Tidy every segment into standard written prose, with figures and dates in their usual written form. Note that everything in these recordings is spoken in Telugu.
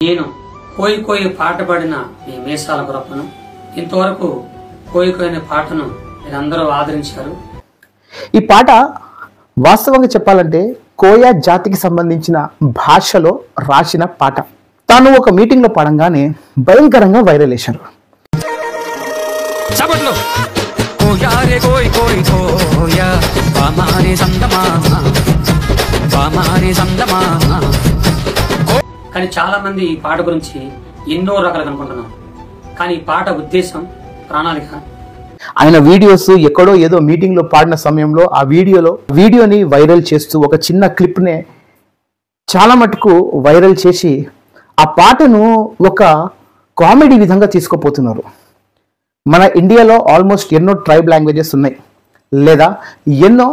నేను కోయి కోయి పాట పాడిన మీ మీసాల గొప్పను ఇంతవరకు కోయి కోయిన పాటను మీరందరూ ఆదరించారు. ఈ పాట వాస్తవంగా చెప్పాలంటే కోయా జాతికి సంబంధించిన భాషలో రాసిన పాట. తాను ఒక మీటింగ్ లో పాడంగానే భయంకరంగా వైరల్ చేశారు. కానీ చాలా మంది ఈ పాట గురించి ఎన్నో రకాలుగా అనుకుంటున్నారు. కానీ ఈ పాట ఉద్దేశం, ప్రణాళిక, ఆయన వీడియోస్ ఎక్కడో ఏదో మీటింగ్ లో పాడిన సమయంలో ఆ వీడియోని వైరల్ చేస్తూ ఒక చిన్న క్లిప్ నే చాలా మటుకు వైరల్ చేసి ఆ పాటను ఒక కామెడీ విధంగా తీసుకుపోతున్నారు. మన ఇండియాలో ఆల్మోస్ట్ ఎన్నో ట్రైబ్ లాంగ్వేజెస్ ఉన్నాయి, లేదా ఎన్నో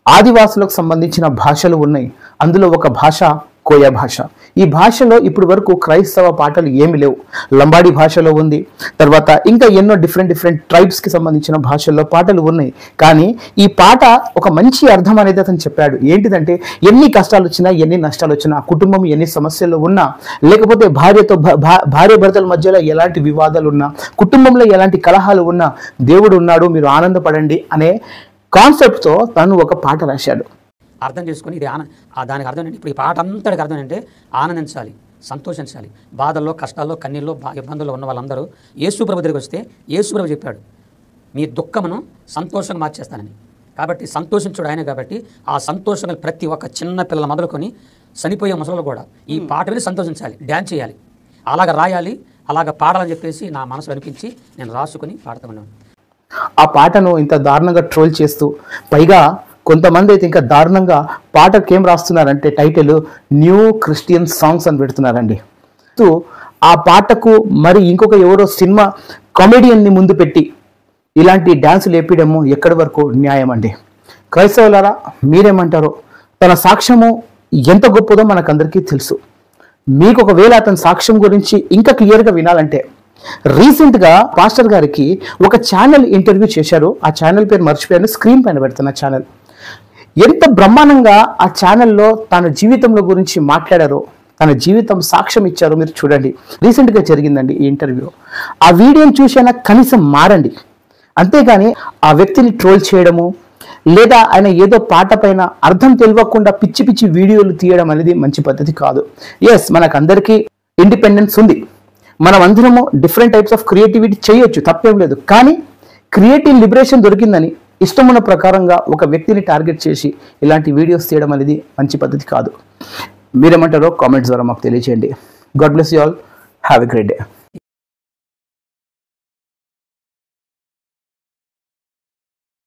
ఆదివాసులకు సంబంధించిన భాషలు ఉన్నాయి. అందులో ఒక భాష కోయా భాష. ఈ భాషలో ఇప్పుడు వరకు క్రైస్తవ పాటలు ఏమి లేవు. లంబాడి భాషలో ఉంది, తర్వాత ఇంకా ఎన్నో డిఫరెంట్ ట్రైబ్స్ కి సంబంధించిన భాషల్లో పాటలు ఉన్నాయి. కానీ ఈ పాట ఒక మంచి అర్థం అనేది అతను చెప్పాడు. ఏంటిదంటే ఎన్ని కష్టాలు వచ్చినా, ఎన్ని నష్టాలు వచ్చినా, కుటుంబం ఎన్ని సమస్యలు ఉన్నా, లేకపోతే భార్య భర్తల మధ్యలో ఎలాంటి వివాదాలు ఉన్నా, కుటుంబంలో ఎలాంటి కలహాలు ఉన్నా, దేవుడు ఉన్నాడు, మీరు ఆనందపడండి అనే కాన్సెప్ట్తో తను ఒక పాట రాశాడు. అర్థం చేసుకుని ఇది దానికి అర్థం ఏంటి? ఇప్పుడు ఈ పాట అంతటికి అర్థం ఏంటంటే ఆనందించాలి, సంతోషించాలి. బాధల్లో, కష్టాల్లో, కన్నీల్లో, ఇబ్బందుల్లో ఉన్న వాళ్ళందరూ యేసుప్రభు దగ్గరికి వస్తే యేసుప్రభు చెప్పాడు, మీ దుఃఖమును సంతోషంగా మార్చేస్తానని. కాబట్టి సంతోషించుడు ఆయన. కాబట్టి ఆ సంతోషంగా ప్రతి ఒక్క చిన్న పిల్లల మొదలుకొని చనిపోయే ముసలు కూడా ఈ పాట విని సంతోషించాలి, డ్యాన్స్ చేయాలి, అలాగ రాయాలి, అలాగ పాడాలని చెప్పేసి నా మనసులో అనిపించి నేను రాసుకుని పాడుతూ ఉన్నాను. ఆ పాటను ఇంత దారుణంగా ట్రోల్ చేస్తూ, పైగా కొంతమంది అయితే ఇంకా దారుణంగా పాటకి ఏం రాస్తున్నారంటే టైటిల్ న్యూ క్రిస్టియన్ సాంగ్స్ అని పెడుతున్నారండి. సో ఆ పాటకు మరి ఇంకొక ఎవరో సినిమా కామెడియన్ని ముందు పెట్టి ఇలాంటి డ్యాన్సులు వేపించడము ఎక్కడి వరకు న్యాయం అండి? క్రైస్తవులారా మీరేమంటారో? తన సాక్ష్యము ఎంత గొప్పదో మనకందరికీ తెలుసు. మీకు ఒకవేళ అతని సాక్ష్యం గురించి ఇంకా క్లియర్గా వినాలంటే రీసెంట్గా పాస్టర్ గారికి ఒక ఛానల్ ఇంటర్వ్యూ చేశారు. ఆ ఛానల్ పేరు మర్చిపోయాను, స్క్రీన్ పైన పెడుతున్న ఛానల్. ఎంత బ్రహ్మాండంగా ఆ ఛానల్లో తన జీవితంలో గురించి మాట్లాడారో, తన జీవితం సాక్ష్యం ఇచ్చారో మీరు చూడండి. రీసెంట్గా జరిగిందండి ఈ ఇంటర్వ్యూ. ఆ వీడియోని చూసైనా కనీసం మారండి. అంతేగాని ఆ వ్యక్తిని ట్రోల్ చేయడము, లేదా ఆయన ఏదో పాట పైన అర్థం తెలియకుండా పిచ్చి పిచ్చి వీడియోలు తీయడం అనేది మంచి పద్ధతి కాదు. ఎస్, మనకందరికీ ఇండిపెండెన్స్ ఉంది, మనం అందరము డిఫరెంట్ టైప్స్ ఆఫ్ క్రియేటివిటీ చేయొచ్చు, తప్పేం లేదు. కానీ క్రియేటివ్ లిబరేషన్ దొరికిందని ఇష్టమున్న ప్రకారంగా ఒక వ్యక్తిని టార్గెట్ చేసి ఇలాంటి వీడియోస్ తీయడం అనేది మంచి పద్ధతి కాదు. మీరేమంటారో కామెంట్స్ ద్వారా మాకు తెలియజేయండి. God bless you all. Have a great day.